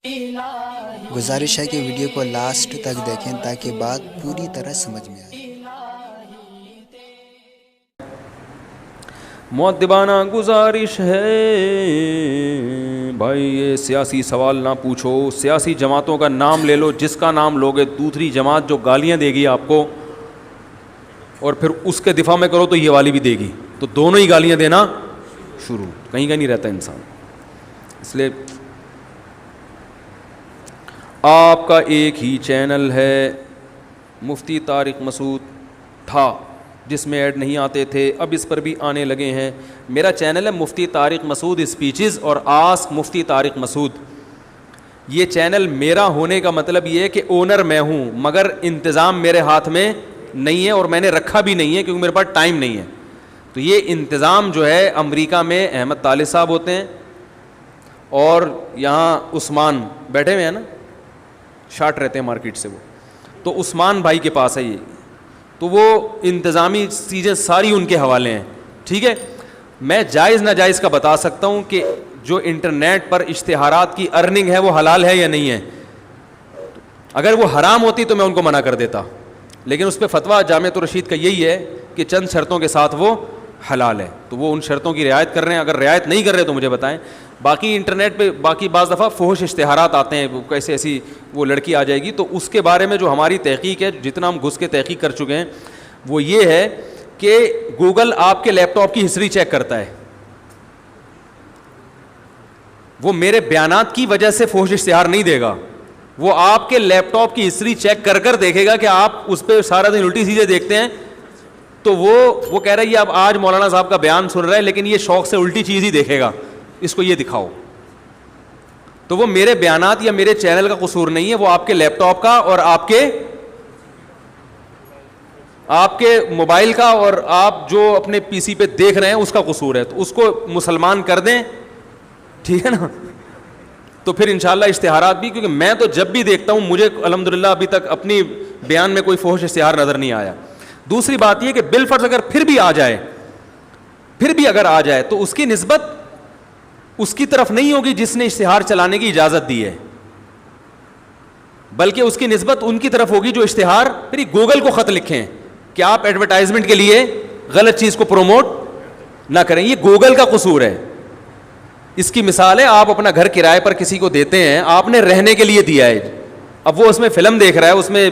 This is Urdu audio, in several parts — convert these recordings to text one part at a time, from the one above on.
گزارش ہے کہ ویڈیو کو لاسٹ تک دیکھیں تاکہ بات پوری طرح سمجھ میں آئے۔ مؤدبانہ گزارش ہے بھائی، یہ سیاسی سوال نہ پوچھو، سیاسی جماعتوں کا نام لے لو، جس کا نام لوگے دوسری جماعت جو گالیاں دے گی آپ کو اور پھر اس کے دفاع میں کرو تو یہ والی بھی دے گی، تو دونوں ہی گالیاں دینا شروع، کہیں کا نہیں رہتا انسان۔ اس لیے آپ کا ایک ہی چینل ہے، مفتی طارق مسعود تھا جس میں ایڈ نہیں آتے تھے، اب اس پر بھی آنے لگے ہیں۔ میرا چینل ہے مفتی طارق مسعود اسپیچز اور آسک مفتی طارق مسعود۔ یہ چینل میرا ہونے کا مطلب یہ ہے کہ اونر میں ہوں، مگر انتظام میرے ہاتھ میں نہیں ہے اور میں نے رکھا بھی نہیں ہے کیونکہ میرے پاس ٹائم نہیں ہے۔ تو یہ انتظام جو ہے امریکہ میں احمد طالب صاحب ہوتے ہیں اور یہاں عثمان بیٹھے ہوئے ہیں نا، شارٹ رہتے ہیں مارکیٹ سے، وہ تو عثمان بھائی کے پاس ہے یہ، تو وہ انتظامی چیزیں ساری ان کے حوالے ہیں، ٹھیک ہے۔ میں جائز ناجائز کا بتا سکتا ہوں کہ جو انٹرنیٹ پر اشتہارات کی ارننگ ہے وہ حلال ہے یا نہیں ہے۔ اگر وہ حرام ہوتی تو میں ان کو منع کر دیتا، لیکن اس پہ فتویٰ جامعۃ الرشید کا یہی ہے کہ چند شرطوں کے ساتھ وہ حلال ہے، تو وہ ان شرطوں کی رعایت کر رہے ہیں۔ اگر رعایت نہیں کر رہے تو مجھے بتائیں۔ باقی انٹرنیٹ پہ باقی بعض دفعہ فحش اشتہارات آتے ہیں، وہ کیسے ایسی وہ لڑکی آ جائے گی، تو اس کے بارے میں جو ہماری تحقیق ہے، جتنا ہم گھس کے تحقیق کر چکے ہیں، وہ یہ ہے کہ گوگل آپ کے لیپ ٹاپ کی ہسٹری چیک کرتا ہے۔ وہ میرے بیانات کی وجہ سے فحش اشتہار نہیں دے گا، وہ آپ کے لیپ ٹاپ کی ہسٹری چیک کر کر دیکھے گا کہ آپ اس پہ سارا دن الٹی چیزیں دیکھتے ہیں، تو وہ کہہ رہا ہے یہ اب آج مولانا صاحب کا بیان سن رہا ہے لیکن یہ شوق سے الٹی چیز ہی دیکھے گا، اس کو یہ دکھاؤ۔ تو وہ میرے بیانات یا میرے چینل کا قصور نہیں ہے، وہ آپ کے لیپ ٹاپ کا اور آپ کے موبائل کا اور آپ جو اپنے پی سی پہ دیکھ رہے ہیں اس کا قصور ہے، تو اس کو مسلمان کر دیں، ٹھیک ہے نا۔ تو پھر انشاءاللہ اشتہارات بھی، کیونکہ میں تو جب بھی دیکھتا ہوں مجھے الحمدللہ ابھی تک اپنی بیان میں کوئی فحش اشتہار نظر نہیں آیا۔ دوسری بات یہ کہ بالفرض اگر پھر بھی اگر آ جائے تو اس کی نسبت اس کی طرف نہیں ہوگی جس نے اشتہار چلانے کی اجازت دی ہے، بلکہ اس کی نسبت ان کی طرف ہوگی جو اشتہار، پھر گوگل کو خط لکھیں کہ آپ ایڈورٹائزمنٹ کے لیے غلط چیز کو پروموٹ نہ کریں، یہ گوگل کا قصور ہے۔ اس کی مثال ہے، آپ اپنا گھر کرائے پر کسی کو دیتے ہیں، آپ نے رہنے کے لیے دیا ہے، اب وہ اس میں فلم دیکھ رہا ہے، اس میں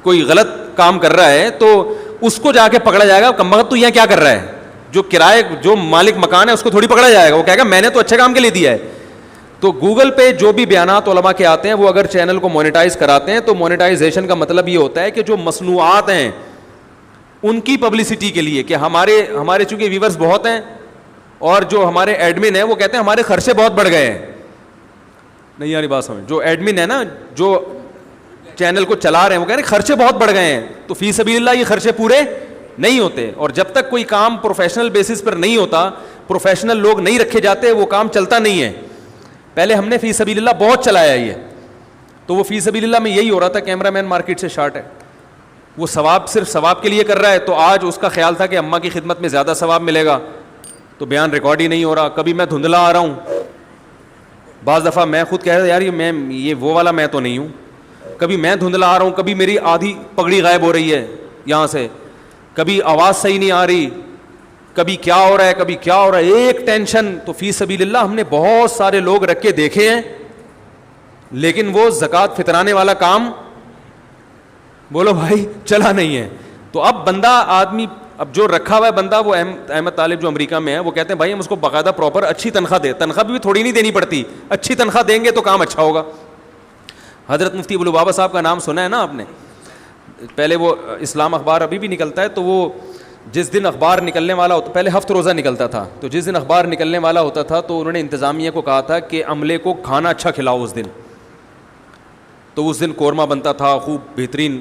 کوئی غلط کام کر رہا ہے، تو اس کو جا کے پکڑا جائے گا، کمبخت تو یہاں کیا کر رہا ہے؟ جو مالک مکان ہے اس کو تھوڑی پکڑا جائے گا، وہ کہے گا میں نے تو اچھے کام کے لیے دیا ہے۔ تو گوگل پہ جو بھی بیانات علماء کے آتے ہیں، وہ اگر چینل کو مونیٹائز کراتے ہیں تو مونیٹائزیشن کا مطلب یہ ہوتا ہے کہ جو مصنوعات ہیں ان کی پبلسٹی کے لیے، کہ ہمارے چونکہ ویورز بہت ہیں اور جو ہمارے ایڈمن ہیں وہ کہتے ہیں ہمارے خرچے بہت بڑھ گئے ہیں، نہیں یاری بات سمجھ، جو ایڈمن ہے نا جو چینل کو چلا رہے ہیں وہ کہہ رہے ہیں خرچے بہت بڑھ گئے ہیں، تو فی سبیل اللہ یہ خرچے پورے نہیں ہوتے، اور جب تک کوئی کام پروفیشنل بیسس پر نہیں ہوتا، پروفیشنل لوگ نہیں رکھے جاتے، وہ کام چلتا نہیں ہے۔ پہلے ہم نے فی سبیل اللہ بہت چلایا یہ، تو وہ فی سبیل اللہ میں یہی ہو رہا تھا، کیمرہ مین مارکیٹ سے شارٹ ہے، وہ صرف ثواب کے لیے کر رہا ہے، تو آج اس کا خیال تھا کہ اماں کی خدمت میں زیادہ ثواب ملے گا، تو بیان ریکارڈ ہی نہیں ہو رہا۔ کبھی میں دھندلا آ رہا ہوں، بعض دفعہ میں خود کہہ رہا یار یہ وہ والا میں تو نہیں ہوں، کبھی میں دھندلا آ رہا ہوں، کبھی میری آدھی پگڑی غائب ہو رہی ہے یہاں سے، کبھی آواز صحیح نہیں آ رہی، کبھی کیا ہو رہا ہے، کبھی کیا ہو رہا ہے، ایک ٹینشن۔ تو فی سبیل اللہ ہم نے بہت سارے لوگ رکھ کے دیکھے ہیں، لیکن وہ زکوٰۃ فطرانے والا کام بولو بھائی چلا نہیں ہے۔ تو اب اب جو رکھا ہوا ہے بندہ، وہ احمد طالب جو امریکہ میں ہے، وہ کہتے ہیں بھائی ہم اس کو باقاعدہ پراپر اچھی تنخواہ دیں، تنخواہ بھی تھوڑی نہیں دینی پڑتی، اچھی تنخواہ دیں گے تو کام اچھا ہوگا۔ حضرت مفتی ابو لبابہ صاحب کا نام سنا ہے نا آپ نے، پہلے وہ اسلام اخبار ابھی بھی نکلتا ہے، تو وہ جس دن اخبار نکلنے والا ہوتا، پہلے ہفت روزہ نکلتا تھا، تو جس دن اخبار نکلنے والا ہوتا تھا تو انہوں نے انتظامیہ کو کہا تھا کہ عملے کو کھانا اچھا کھلاؤ اس دن، تو اس دن قورمہ بنتا تھا، خوب بہترین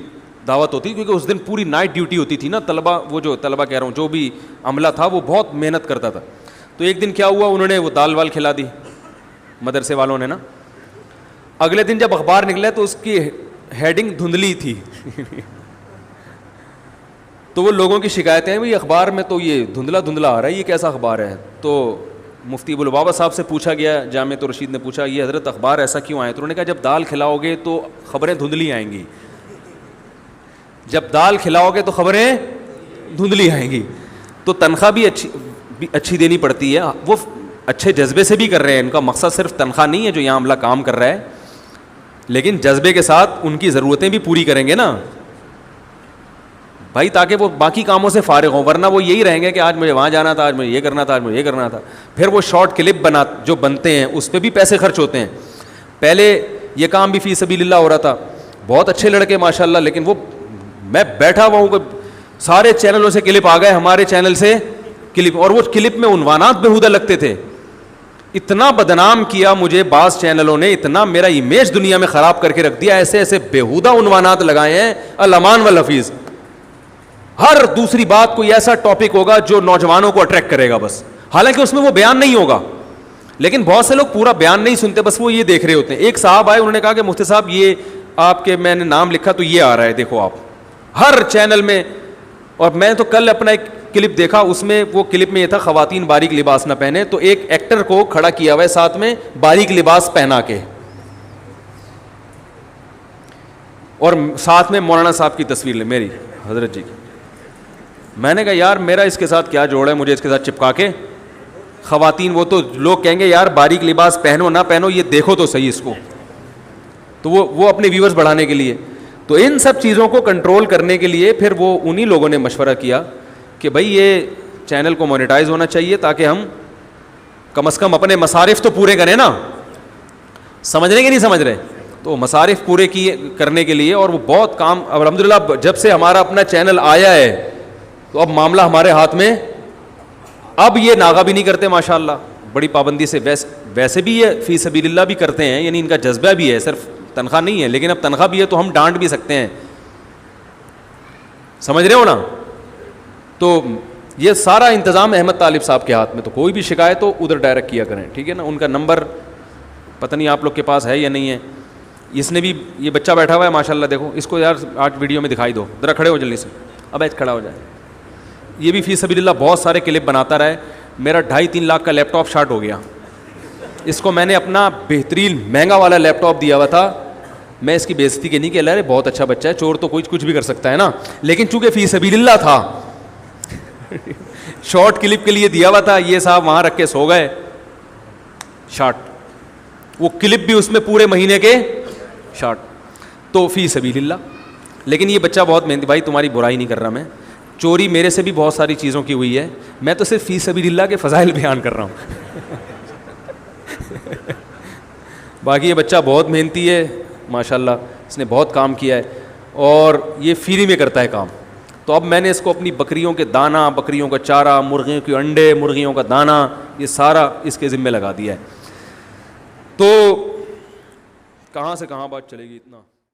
دعوت ہوتی، کیونکہ اس دن پوری نائٹ ڈیوٹی ہوتی تھی نا، طلبہ کہہ رہا ہوں جو بھی عملہ تھا وہ بہت محنت کرتا تھا۔ تو ایک دن کیا ہوا، انہوں نے وہ دال وال کھلا دی مدرسے والوں نے نا، اگلے دن جب اخبار نکلا تو اس کی ہیڈنگ دھندلی تھی تو وہ لوگوں کی شکایتیں ہیں، بھائی اخبار میں تو یہ دھندلا آ رہا ہے، یہ کیسا اخبار ہے؟ تو مفتی ابو لبابہ صاحب سے پوچھا گیا, جامعۃ الرشید نے پوچھا یہ حضرت اخبار ایسا کیوں آئے, تو انہوں نے کہا جب دال کھلاؤ گے تو خبریں دھندلی آئیں گی, جب دال کھلاؤ گے تو خبریں دھندلی آئیں گی. تو تنخواہ بھی اچھی دینی پڑتی ہے. وہ اچھے جذبے سے بھی کر رہے ہیں, ان کا مقصد صرف تنخواہ نہیں ہے جو یہاں عملہ کام کر رہا ہے, لیکن جذبے کے ساتھ ان کی ضرورتیں بھی پوری کریں گے نا بھائی, تاکہ وہ باقی کاموں سے فارغ ہوں. ورنہ وہ یہی رہیں گے کہ آج مجھے وہاں جانا تھا, آج مجھے یہ کرنا تھا, آج مجھے یہ کرنا تھا. پھر وہ شارٹ کلپ جو بنتے ہیں اس پہ بھی پیسے خرچ ہوتے ہیں. پہلے یہ کام بھی فی سبیل اللہ ہو رہا تھا, بہت اچھے لڑکے ماشاء اللہ, لیکن وہ میں بیٹھا ہوا ہوں کہ سارے چینلوں سے کلپ آ گئے, ہمارے چینل سے کلپ, اور وہ کلپ میں عنوانات بےہودہ لگتے تھے. اتنا بدنام کیا مجھے بعض چینلوں نے, اتنا میرا امیج دنیا میں خراب کر کے رکھ دیا, ایسے ایسے بےہودہ عنوانات لگائے ہیں, الامان والحفیظ. ہر دوسری بات کوئی ایسا ٹاپک ہوگا جو نوجوانوں کو اٹریکٹ کرے گا بس, حالانکہ اس میں وہ بیان نہیں ہوگا, لیکن بہت سے لوگ پورا بیان نہیں سنتے, بس وہ یہ دیکھ رہے ہوتے ہیں. ایک صاحب آئے, انہوں نے کہا کہ مفتی صاحب یہ آپ کے میں نے نام لکھا تو یہ آ رہا ہے, دیکھو آپ ہر چینل میں. اور میں تو کل اپنا ایک کلپ دیکھا, اس میں وہ کلپ میں یہ تھا خواتین باریک لباس نہ پہنے, تو ایک ایکٹر کو کھڑا کیا ہوا ہے ساتھ میں باریک لباس پہنا کے, اور ساتھ میں مولانا صاحب کی تصویر لے میری حضرت جی کی. میں نے کہا یار میرا اس کے ساتھ کیا جوڑ ہے, مجھے اس کے ساتھ چپکا کے خواتین, وہ تو لوگ کہیں گے یار باریک لباس پہنو نہ پہنو, یہ دیکھو تو صحیح اس کو, تو وہ اپنے ویورز بڑھانے کے لیے. تو ان سب چیزوں کو کنٹرول کرنے کے لیے پھر وہ انہی لوگوں نے مشورہ کیا کہ بھائی یہ چینل کو مونیٹائز ہونا چاہیے, تاکہ ہم کم از کم اپنے مصارف تو پورے کریں نا. سمجھ رہے کہ نہیں سمجھ رہے؟ تو مصارف پورے کرنے کے لیے, اور وہ بہت کام الحمدللہ جب سے ہمارا اپنا چینل آیا ہے تو اب معاملہ ہمارے ہاتھ میں, اب یہ ناغہ بھی نہیں کرتے ماشاء اللہ, بڑی پابندی سے. ویسے بھی یہ فی سبیل اللہ بھی کرتے ہیں, یعنی ان کا جذبہ بھی ہے, صرف تنخواہ نہیں ہے, لیکن اب تنخواہ بھی ہے تو ہم ڈانٹ بھی سکتے ہیں, سمجھ رہے ہو نا. تو یہ سارا انتظام احمد طالب صاحب کے ہاتھ میں, تو کوئی بھی شکایت ہو ادھر ڈائریکٹ کیا کریں, ٹھیک ہے نا. ان کا نمبر پتہ نہیں آپ لوگ کے پاس ہے یا نہیں ہے. اس نے بھی, یہ بچہ بیٹھا ہوا ہے ماشاء اللہ, دیکھو اس کو یار آج ویڈیو میں دکھائی دو, ذرا کھڑے ہو جلدی سے, اب ایج کھڑا ہو جائے. یہ بھی فی سبیل اللہ بہت سارے کلپ بناتا رہا ہے. میرا 2.5-3 لاکھ کا لیپ ٹاپ شارٹ ہو گیا, اس کو میں نے اپنا بہترین مہنگا والا لیپ ٹاپ دیا ہوا تھا. میں اس کی بے عزتی کے نہیں کہ اللہ بہت اچھا بچہ ہے, چور تو کچھ بھی کر سکتا ہے نا, لیکن چونکہ فی سبیل اللہ تھا شارٹ کلپ کے لیے دیا ہوا تھا, یہ صاحب وہاں رکھ کے سو گئے شارٹ, وہ کلپ بھی اس میں پورے مہینے کے شارٹ. تو فی سبیل اللہ. لیکن یہ بچہ بہت محنتی, بھائی تمہاری برائی نہیں کر رہا میں, چوری میرے سے بھی بہت ساری چیزوں کی ہوئی ہے, میں تو صرف فی سبیل اللہ کے فضائل بیان کر رہا ہوں باقی یہ بچہ بہت محنتی ہے ماشاء اللہ, اس نے بہت کام کیا ہے, اور یہ فری میں کرتا ہے کام. تو اب میں نے اس کو اپنی بکریوں کے دانہ, بکریوں کا چارہ, مرغیوں کے انڈے, مرغیوں کا دانہ, یہ سارا اس کے ذمہ لگا دیا ہے. تو کہاں سے کہاں بات چلے گی اتنا.